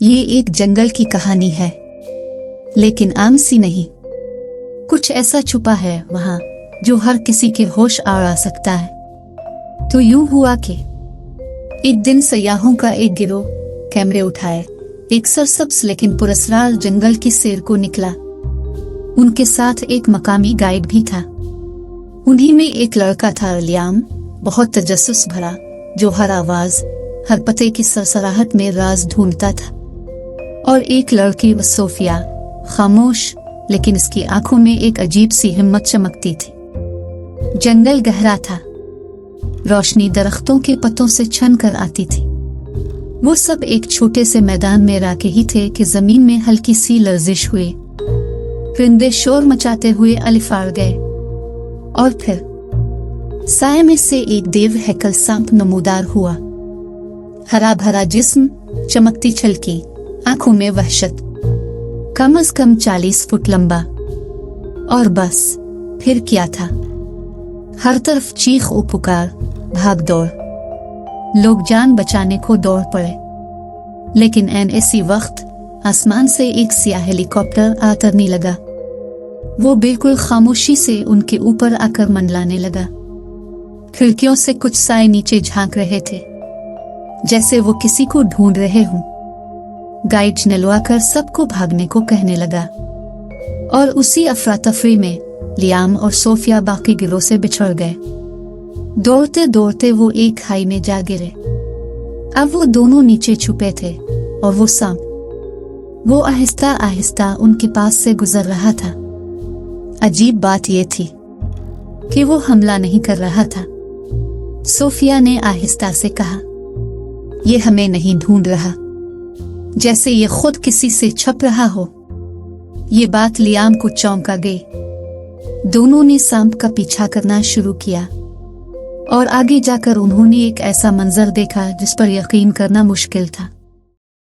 ये एक जंगल की कहानी है, लेकिन आम सी नहीं। कुछ ऐसा छुपा है वहां जो हर किसी के होश आ सकता है। तो यूं हुआ कि एक दिन सयाहों का एक गिरोह कैमरे उठाए एक सरसब्ज लेकिन पुरस्कार जंगल की सैर को निकला। उनके साथ एक मकामी गाइड भी था। उन्हीं में एक लड़का था लियाम, बहुत तजस्सुस भरा, जो हर आवाज हर पते की सरसराहट में राज ढूंढता था। और एक लड़की सोफिया, खामोश लेकिन इसकी आंखों में एक अजीब सी हिम्मत चमकती थी। जंगल गहरा था, रोशनी दरख्तों के पत्तों से छन कर आती थी। वो सब एक छोटे से मैदान में राके ही थे कि जमीन में हल्की सी लर्जिश हुई। परिंदे शोर मचाते हुए अलिफार गए और फिर साए में से एक देव हैकल सांप नमूदार हुआ। हरा भरा जिस्म, चमकती छलकी आंखों में वहशत, कम से कम 40 फुट लंबा। और बस फिर क्या था? हर तरफ चीख और पुकार, भाग दौड़, लोग जान बचाने को दौड़ पड़े। लेकिन ऐसी वक्त आसमान से एक सियाह हेलीकॉप्टर आतरने लगा। वो बिल्कुल खामोशी से उनके ऊपर आकर मंडलाने लगा। खिड़कियों से कुछ साए नीचे झांक रहे थे, जैसे वो किसी को ढूंढ रहे हों। गाइड नलवाकर सबको भागने को कहने लगा। और उसी अफरा तफरी में लियाम और सोफिया बाकी गिरोह से बिछड़ गए। दौड़ते दौड़ते वो एक खाई में जा गिरे। अब वो दोनों नीचे छुपे थे और वो सांप, वो आहिस्ता आहिस्ता उनके पास से गुजर रहा था। अजीब बात ये थी कि वो हमला नहीं कर रहा था। सोफिया ने आहिस्ता से कहा, ये हमें नहीं ढूंढ रहा, जैसे ये खुद किसी से छप रहा हो। ये बात लियाम को चौंका गई। दोनों ने सांप का पीछा करना शुरू किया और आगे जाकर उन्होंने एक ऐसा मंजर देखा जिस पर यकीन करना मुश्किल था।